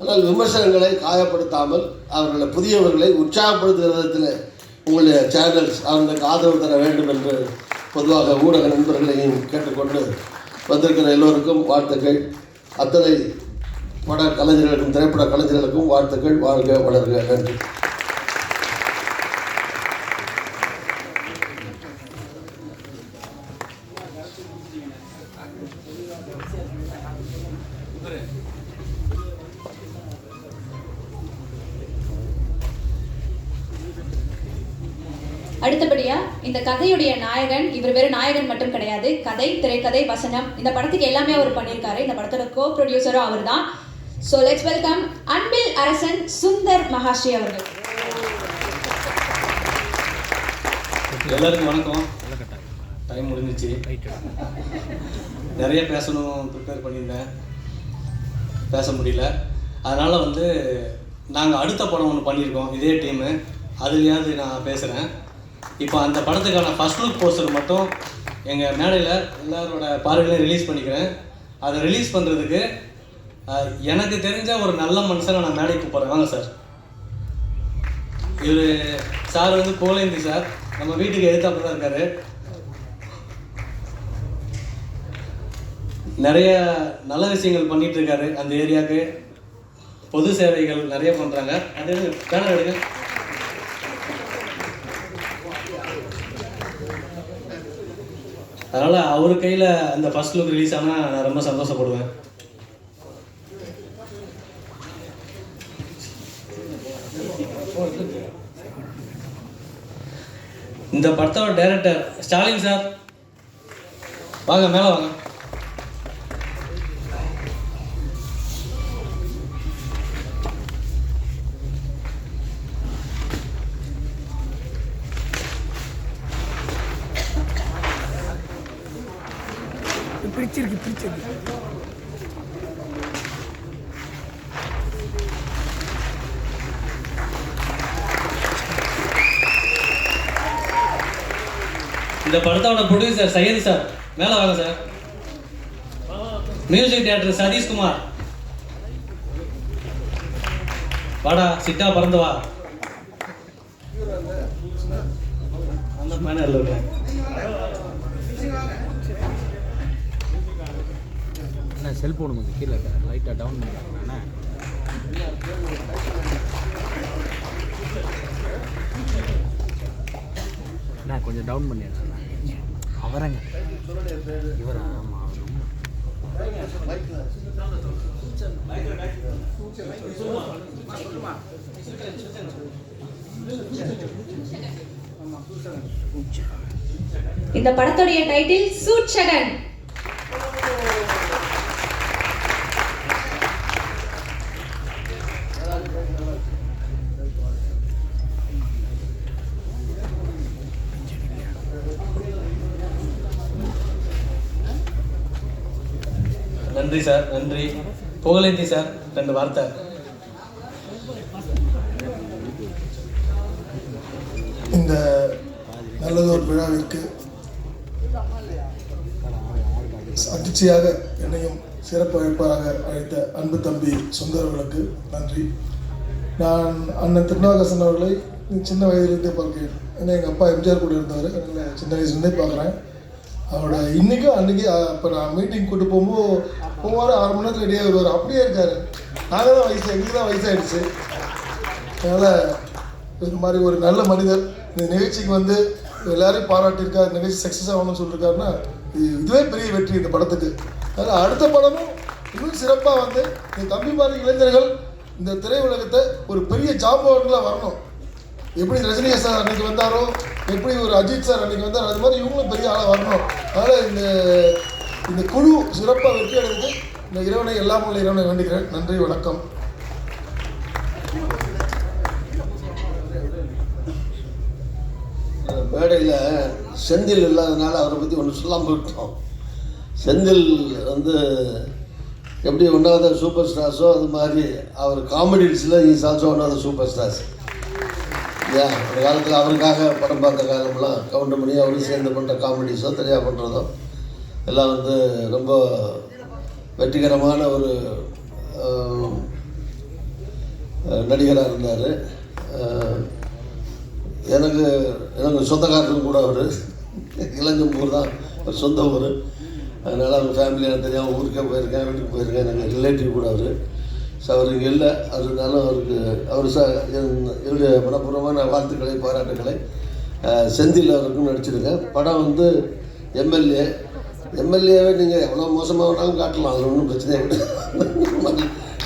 ஆனால் விமர்சனங்களை காயப்படுத்தாமல் அவர்களை புதியவர்களை உற்சாகப்படுத்துகிற விதத்தில் உங்களுடைய சேனல்ஸ் அவர்களுக்கு ஆதரவு தர வேண்டும் என்று பொதுவாக ஊடக நண்பர்களையும் கேட்டுக்கொண்டு வந்திருக்கிற எல்லோருக்கும் வாழ்த்துக்கள். அத்தனை பட கலைஞர்களுக்கும் திரைப்பட கலைஞர்களுக்கும் வாழ்த்துக்கள். வாழ்க வளர்க. நன்றி. அடுத்தபடியா இந்த கதையுடைய நாயகன், இவர் வெறும் நாயகன் மட்டும் கிடையாது, கதை, திரைக்கதை, வசனம், இந்த படத்துக்கு எல்லாமே அவர் பண்ணியிருக்காரு. இந்த படத்தோட கோ-ப்ரொடியூசரும் அவர் தான். ஸோ லெட்ஸ் வெல்கம் அன்பில் அரசன் சுந்தர் மகாஸ்ரீ அவர்கள். எல்லாருக்கும் வணக்கம். டைம் முடிஞ்சிச்சு, நிறைய பேசணும் ப்ரிப்பேர் பண்ணியிருந்தேன், பேச முடியல. அதனால் நாங்கள் அடுத்த படம் ஒன்று பண்ணியிருக்கோம் இதே டீமு, அதுலேயாவது நான் பேசுகிறேன். இப்போ அந்த படத்துக்கான ஃபர்ஸ்ட் லுக் போஸ்டர் மட்டும் எங்கள் மேடையில் எல்லாரோட பார்வையிலையும் ரிலீஸ் பண்ணிக்கிறேன். அதை ரிலீஸ் பண்ணுறதுக்கு எனக்கு தெரிஞ்ச ஒரு நல்ல மனுஷனை நான் மேடைக்கு கூப்பிட்றேன். வாங்க சார். இவர் சார் கோலேந்தி சார், நம்ம வீட்டுக்கு எதிர்த்தாப்புல தான் இருக்காரு. நிறைய நல்ல விஷயங்கள் பண்ணிட்டு இருக்காரு அந்த ஏரியாவுக்கு. பொது சேவைகள் நிறைய பண்ணுறாங்க. அது பேனர் எடுங்க. அதனால் அவர் கையில் அந்த ஃபர்ஸ்ட் லுக் ரிலீஸ் ஆனால் நான் ரொம்ப சந்தோஷப்படுவேன். இந்த படத்தோட டைரக்டர் ஸ்டாலின் சார், வாங்க மேலே வாங்க. பிடிச்சிருக்கு. இந்த படத்தோட ப்ரொடியூசர் சையது சார், மேலே வாங்க சார். மியூசிக் டைரக்டர் சதீஷ்குமார், வாடா சிட்டா பறந்து வா. அந்த பேனர்ல இருக்கேன். செல்போன் கொஞ்சம் கீழே லைட்டாக டவுன் பண்ணிடுறாங்கண்ணா. அண்ணா கொஞ்சம் டவுன் பண்ணிடுறாங்க. அவரங்க இவர் ஆமாம். இந்த படத்துடைய டைட்டில் சூட்சகன். நன்றி சார், நன்றி. புகழேந்தி சார், 2 வார்த்தை. இந்த நல்லதொரு விழாவிற்கு அதிர்ச்சியாக என்னையும் சிறப்பு அழைப்பாக அழைத்த அன்பு தம்பி சுந்தரவர்களுக்கு நன்றி. நான் அண்ணன் திருநாகசன் அவர்களை சின்ன வயதுலேருந்தே பார்க்கிறேன். ஏன்னா எங்கள் அப்பா எம்ஜிஆர் கூட இருந்தவர், அதனால் சின்ன வயசுலேருந்தே பார்க்குறேன். அவரோட இன்றைக்கும் அன்றைக்கி இப்போ நான் மீட்டிங் கூட்டு போவார் 6 மணி நேரத்தில் ரெடியாக வருவார். அப்படியே இருக்கார். நாங்கள் தான் எங்களுக்கு தான் வயசாகிடுச்சு. அதனால் இது மாதிரி ஒரு நல்ல மனிதர் இந்த நிகழ்ச்சிக்கு வந்து எல்லாரையும் பாராட்டியிருக்கார், நிகழ்ச்சி சக்ஸஸ் ஆகணும்னு சொல்லியிருக்காருன்னா இதுவே பெரிய வெற்றி இந்த படத்துக்கு. அதனால் அடுத்த படமும் இன்னும் சிறப்பாக வந்து இந்த தம்பி மாதிரி இளைஞர்கள் இந்த திரையுலகத்தை ஒரு பெரிய ஜாம்பவான்களாக வரணும். எப்படி ரஜினி சார் அன்றைக்கி வந்தாரோ, எப்படி ஒரு அஜித் சார் அன்றைக்கி வந்தாரோ, அது மாதிரி இவங்களும் பெரிய ஆளாக வரணும். அதனால் இந்த குழு சிறப்பாக வெற்றி அடைந்து இந்த இறைவனை எல்லாம் உள்ள இறைவனை வேண்டுகிறேன். நன்றி, வணக்கம். மேடையில் செந்தில் இல்லாதனால அவரை பற்றி ஒன்று சொல்லாமல் போயிட்டோம். செந்தில் வந்து எப்படி ஒன் ஆஃப் த சூப்பர் ஸ்டார்ஸோ அது மாதிரி அவர் காமெடிஸில் is also one of the super stars. ஏன் ஒரு காலத்தில் அவருக்காக படம் பார்த்த காலம்லாம் கவுண்டமணி அவரும் சேர்ந்து பண்ணுற காமெடிஸோ தெரியா பண்ணுறதோ எல்லாம் வந்து ரொம்ப வெற்றிகரமான ஒரு நடிகராக இருந்தார். எனக்கு சொந்தக்காரரும் கூட அவர் இளஞ்சம்பூர் தான் ஒரு சொந்த ஊர். அதனால் அவங்க ஃபேமிலியாக தெரியாமல் ஊருக்கே போயிருக்கேன், வீட்டுக்கு போயிருக்கேன். எனக்கு ரிலேட்டிவ் கூட அவர். ஸோ அவர் இங்கே இல்லை. அது இருந்தாலும் அவருக்கு என்னுடைய மனப்பூர்வமான வாழ்த்துக்களை பாராட்டுக்களை. செந்தில் அவருக்கும் நடிச்சிருக்கேன். படம் வந்து எம்எல்ஏவே நீங்கள் எவ்வளோ மோசமாக வேணாலும் காட்டலாம், அது ஒன்றும் பிரச்சனையே கிடையாது.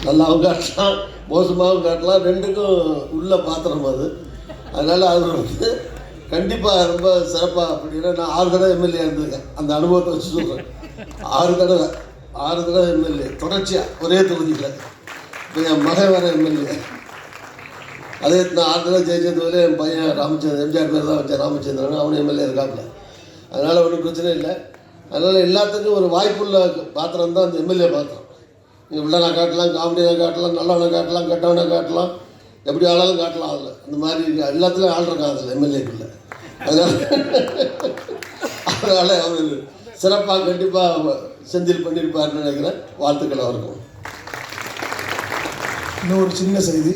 நல்லாவும் காட்டலாம், மோசமாகவும் காட்டலாம், ரெண்டுக்கும் உள்ள பாத்திரம் அது. அதனால் அது வந்து கண்டிப்பாக ரொம்ப சிறப்பாக. அப்படின்னா நான் 6 தடவை எம்எல்ஏ இருந்திருக்கேன். அந்த அனுபவத்தை வச்சு சொல்கிறேன். 6 தடவை எம்எல்ஏ தொடர்ச்சியாக ஒரே தொகுதியில். இப்போ என் மகன் வேறு எம்எல்ஏ. அதே நான் 6 தடவை ஜெயிச்சது வரை என் பையன் ராமச்சந்திரன், எம்ஜிஆர் பேர் தான் வச்சேன் ராமச்சந்திரன், அவனும் எம்எல்ஏ இருக்காப்புல. அதனால் ஒன்றும் பிரச்சனை இல்லை. அதனால் எல்லாத்துக்கும் ஒரு வாய்ப்புள்ள பாத்திரம் தான் அந்த எம்எல்ஏ பாத்திரம். நீங்கள் வில்லனா காட்டலாம், காமெடியாக காட்டலாம், நல்லவனை காட்டலாம், கெட்டவனை காட்டலாம், எப்படி ஆளாலும் காட்டலாம். அதில் அந்த மாதிரி எல்லாத்துலேயும் ஆள் இருக்கான் அதில் எம்எல்ஏக்குள்ள. அதனால் அவர் சிறப்பாக கண்டிப்பாக செந்தில் பண்ணியிருப்பார்னு நினைக்கிறேன். வாழ்த்துக்கள் அவருக்கும். இன்னும் ஒரு சின்ன செய்தி.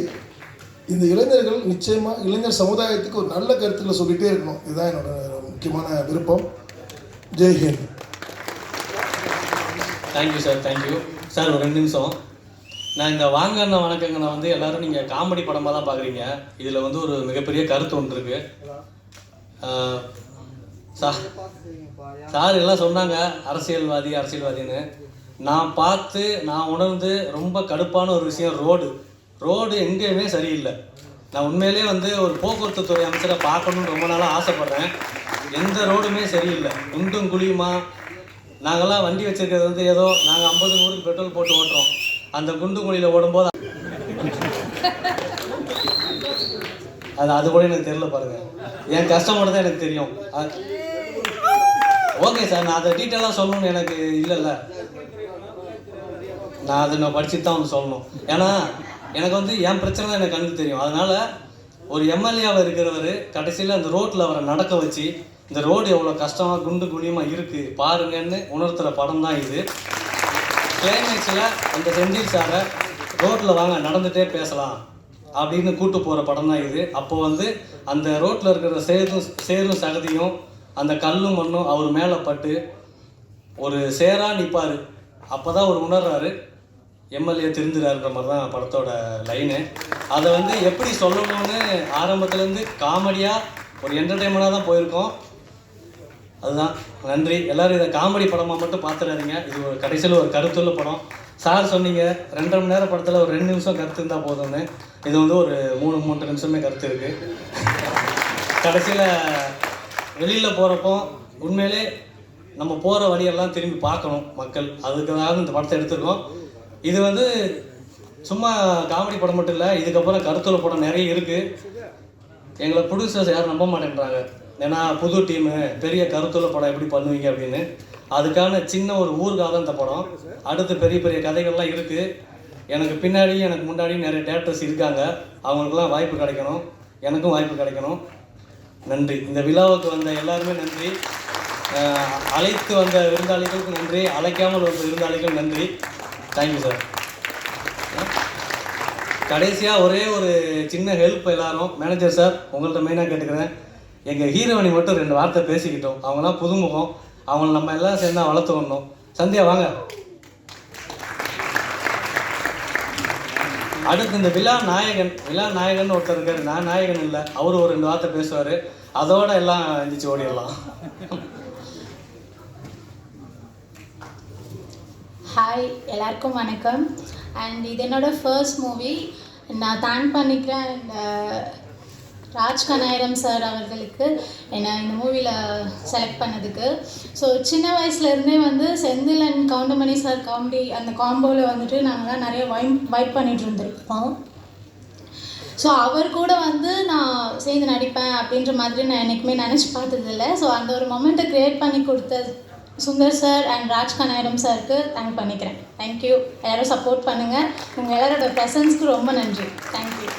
இந்த இளைஞர்கள் நிச்சயமாக இளைஞர் சமுதாயத்துக்கு ஒரு நல்ல கருத்துக்களை சொல்லிகிட்டே இருக்கணும். இதுதான் என்னோட முக்கியமான விருப்பம். ஜெய்ஹிந்த். Thank you sir. Thank you sir. ஒரு 2 நிமிஷம். நான் இந்த வாங்கண்ணா வணக்கங்கண்ணா வந்து எல்லோரும் நீங்கள் காமெடி படமாக தான் பார்க்குறீங்க. இதில் வந்து ஒரு மிகப்பெரிய கருத்து ஒன்று இருக்குது. சார் எல்லாம் சொன்னாங்க அரசியல்வாதின்னு. நான் உணர்ந்து ரொம்ப கடுப்பான ஒரு விஷயம் ரோடு எங்கேயுமே சரியில்லை. நான் உண்மையிலே வந்து ஒரு போக்குவரத்து துறை அமைச்சரை பார்க்கணுன்னு ரொம்ப நாளாக ஆசைப்பட்றேன். எந்த ரோடுமே சரியில்லை, குண்டும் குழியுமா. நாங்கள்லாம் வண்டி வச்சுருக்கிறது வந்து ஏதோ நாங்கள் 50-100 பெட்ரோல் போட்டு ஓட்டுறோம். அந்த குண்டு குழியில் ஓடும்போது அது கூட எனக்கு தெரியல. பாருங்கள், என் கஷ்டம் மட்டும் தான் எனக்கு தெரியும். ஓகே சார், நான் அதை டீட்டெயிலாக சொல்லணும்னு எனக்கு இல்லைல்ல. நான் அதை படிச்சுட்டு தான் வந்து சொல்லணும். ஏன்னா எனக்கு வந்து என் பிரச்சனை தான் எனக்கு கண்ணுக்கு தெரியும். அதனால் ஒரு எம்எல்ஏவாக இருக்கிறவர் கடைசியில் அந்த ரோட்டில் அவரை நடக்க வச்சு இந்த ரோடு எவ்வளோ கஷ்டமாக குண்டு குழியமாக இருக்குது பாருங்கன்னு உணர்த்துகிற படம் தான் இது. கிளைமேக்ஸில் அந்த செந்தில் சாரை ரோட்டில் வாங்க நடந்துகிட்டே பேசலாம் அப்படின்னு கூட்டு போகிற படம் தான் இது. அப்போ வந்து அந்த ரோட்டில் இருக்கிற சேரும் சகதியும் அந்த கல்லும் மண்ணும் அவர் மேலே பட்டு ஒரு சேராக நிற்பார். அப்போ தான் அவர் உணர்றாரு எம்எல்ஏ திருந்துறாருன்ற மாதிரி தான் படத்தோட லைனு. அதை வந்து எப்படி சொல்லணும்னு ஆரம்பத்துலேருந்து காமெடியாக ஒரு என்டர்டெயின்மெண்ட்டாக தான் போயிருக்கோம். அதுதான். நன்றி. எல்லோரும் இதை காமெடி படமாக மட்டும் பார்த்துடாதீங்க. இது ஒரு கடைசியில் ஒரு கருத்துள்ள படம். சார் சொன்னீங்க 2.5 மணி நேரம் படத்தில் ஒரு 2 நிமிஷம் கருத்து இருந்தால் போதும்னு. இது வந்து ஒரு 3 நிமிஷமே கருத்து இருக்குது. கடைசியில் வெளியில் போகிறப்போ உண்மையிலே நம்ம போகிற வழியெல்லாம் திரும்பி பார்க்கணும் மக்கள். அதுக்காக இந்த படத்தை எடுத்துருக்கோம். இது வந்து சும்மா காமெடி படம் மட்டும் இல்லை, இதுக்கப்புறம் கருத்துள்ள படம் நிறைய இருக்குது. எங்களை ப்ரொடியூசர்ஸ் யாரும் நம்ப மாட்டேன்றாங்க. ஏன்னா புது டீமு பெரிய கருத்துள்ள படம் எப்படி பண்ணுவீங்க அப்படின்னு. அதுக்கான சின்ன ஒரு ஊருக்காக தான் இந்த படம். அடுத்து பெரிய பெரிய கதைகள்லாம் இருக்குது. எனக்கு பின்னாடி எனக்கு முன்னாடி நிறைய டேரக்டர்ஸ் இருக்காங்க. அவங்களுக்குலாம் வாய்ப்பு கிடைக்கணும், எனக்கும் வாய்ப்பு கிடைக்கணும். நன்றி. இந்த விழாவுக்கு வந்த எல்லாருமே நன்றி. அழைத்து வந்த விருந்தாளிகளுக்கு நன்றி, அழைக்காமல் வந்த விருந்தாளிகள் நன்றி. Thank you sir. கடைசியாக ஒரே ஒரு சின்ன ஹெல்ப் எல்லாரும், மேனேஜர் சார் உங்கள்கிட்ட மெயினாக கேட்டுக்கிறேன். எங்கள் ஹீரோயினி மட்டும் 2 வார்த்தை பேசிக்கிட்டோம். அவங்களாம் புதுமுகம், அவங்கள நம்ம எல்லாம் சேர்ந்தா வளர்த்து வரணும். சந்தியா வாங்க. அடுத்து இந்த விழா நாயகன் ஒருத்தர் இருக்காரு. நான் நாயகன் இல்லை, அவரு ஒரு 2 வார்த்தை பேசுவார். அதோட எல்லாம் எந்திரிச்சு ஓடிடலாம். ஹாய், எல்லாருக்கும் வணக்கம். அண்ட் இது என்னோட ஃபர்ஸ்ட் மூவி. நான் தேங்க் பண்ணிக்கிறேன் ராஜ் கனாயிரம் சார் அவர்களுக்கு என்னை இந்த மூவியில் செலக்ட் பண்ணதுக்கு. ஸோ சின்ன வயசுலேருந்தே வந்து Senthil and Goundamani sir comedy அந்த காம்போவில் வந்துட்டு நாங்கள்லாம் நிறைய வைப் பண்ணிகிட்டு இருந்திருப்போம். ஸோ அவர் கூட வந்து நான் சேர்ந்து நடிப்பேன் அப்படின்ற மாதிரி நான் என்றைக்குமே நினச்சி பார்த்ததில்லை. ஸோ அந்த ஒரு மொமெண்ட்டை க்ரியேட் பண்ணி கொடுத்த சுந்தர் சார் அண்ட் ராஜ் கனாயிரம் சாருக்கு தேங்க் பண்ணிக்கிறேன். தேங்க்யூ. எல்லோரும் சப்போர்ட் பண்ணுங்கள். உங்கள் எல்லாரோட ப்ரெசன்ஸ்க்கு ரொம்ப நன்றி. தேங்க்யூ.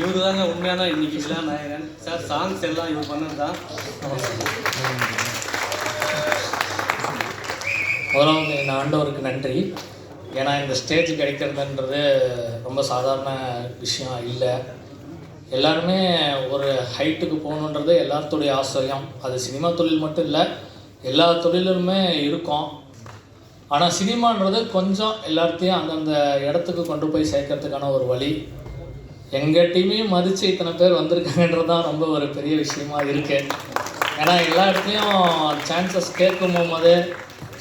இவரு தாங்க உண்மையான இன்னைக்கு விழா நாயகன் சார். சாங்ஸ் எல்லாம் இவர் பண்ணது தான். முதலாவது இந்த ஆண்டவருக்கு நன்றி. ஏன்னா இந்த ஸ்டேஜ் கிடைக்கிறதுன்றது ரொம்ப சாதாரண விஷயம் இல்லை. எல்லாருமே ஒரு ஹைட்டுக்கு போகணுன்றது எல்லாத்துடைய ஆசையும். அது சினிமா தொழில் மட்டும் இல்லை, எல்லா தொழிலுமே இருக்கும். ஆனால் சினிமான்றது கொஞ்சம் எல்லாத்தையும் அந்தந்த இடத்துக்கு கொண்டு போய் சேர்க்கறதுக்கான ஒரு வழி. எங்கள் டீமையும் மதித்து இத்தனை பேர் வந்திருக்காங்கன்றது தான் ரொம்ப ஒரு பெரிய விஷயமா இருக்குது. ஏன்னா எல்லா இடத்துலையும் சான்சஸ் கேட்கும் போது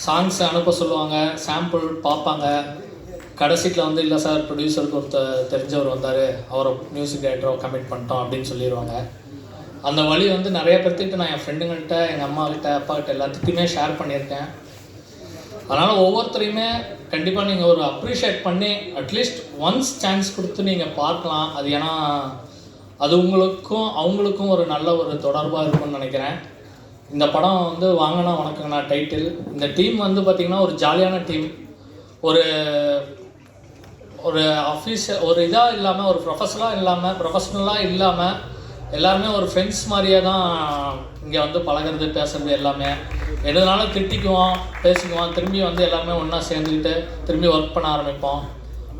சாங்ஸ் அனுப்ப சொல்லுவாங்க, சாம்பிள் பார்ப்பாங்க. கடைசியில் வந்து இல்லை சார் ப்ரொடியூசருக்கு ஒருத்தர் தெரிஞ்சவர் வந்தார், அவரை மியூசிக் டைரக்டரை கமிட் பண்ணிட்டோம் அப்படின்னு சொல்லிடுவாங்க. அந்த வழி வந்து நிறைய பேர்த்துக்கிட்ட நான் என் ஃப்ரெண்டுங்கள்கிட்ட, எங்கள் அம்மாக்கிட்ட, அப்பாக்கிட்ட எல்லாத்துக்குமே ஷேர் பண்ணியிருக்கேன். அதனால் ஒவ்வொருத்தரையுமே கண்டிப்பாக நீங்கள் ஒரு அப்ரிஷியேட் பண்ணி அட்லீஸ்ட் ஒன்ஸ் சான்ஸ் கொடுத்து நீங்கள் பார்க்கலாம். அது ஏன்னா அது உங்களுக்கும் அவங்களுக்கும் ஒரு நல்ல ஒரு தொடர்பாக இருக்கும்னு நினைக்கிறேன். இந்த படம் வந்து வாங்கினா வணக்கங்கண்ணா டைட்டில். இந்த டீம் வந்து பார்த்திங்கன்னா ஒரு ஜாலியான டீம். ஒரு அஃபீஷியல் ஒரு இதாக இல்லாமல், ஒரு ப்ரொஃபஷ்னலாக இல்லாமல் எல்லாருமே ஒரு ஃப்ரெண்ட்ஸ் மாதிரியே தான் இங்கே வந்து பழகிறது, பேசுகிறது எல்லாமே. எதுனாலும் திட்டிக்குவோம், பேசிக்குவோம், திரும்பி வந்து எல்லாருமே ஒன்றா சேர்ந்துக்கிட்டு திரும்பி ஒர்க் பண்ண ஆரம்பிப்போம்.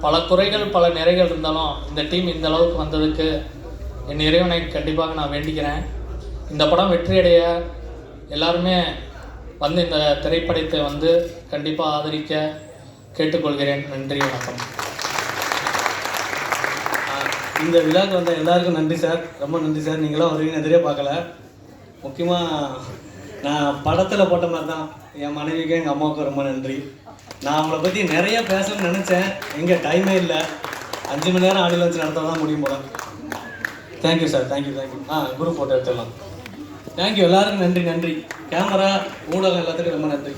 பல குறைகள் பல நிறைகள் இருந்தாலும் இந்த டீம் இந்த அளவுக்கு வந்ததுக்கு என் இறைவனை கண்டிப்பாக நான் வேண்டிக்கிறேன். இந்த படம் வெற்றியடைய எல்லாருமே வந்து இந்த திரைப்படத்தை வந்து கண்டிப்பாக ஆதரிக்க கேட்டுக்கொள்கிறேன். நன்றி, வணக்கம். இந்த விழாக்கு வந்த எல்லாருக்கும் நன்றி சார், ரொம்ப நன்றி சார். நீங்களாம் வருவீங்க எதிரே பார்க்கல. முக்கியமாக நான் படத்தில் போட்ட மாதிரி தான் என் மனைவிக்கும் எங்கள் அம்மாவுக்கும் ரொம்ப நன்றி. நான் அவங்கள பற்றி நிறைய பேசணும்னு நினச்சேன், எங்கே டைமே இல்லை. 5 மணி நேரம் ஆடியோ லான்ச் நடத்த தான் முடியும் போல. Thank you sir, thank you. Group photo எடுத்துடலாம். தேங்க்யூ, எல்லாருக்கும் நன்றி. கேமரா ஊடகம் எல்லாத்துக்கும் ரொம்ப நன்றி.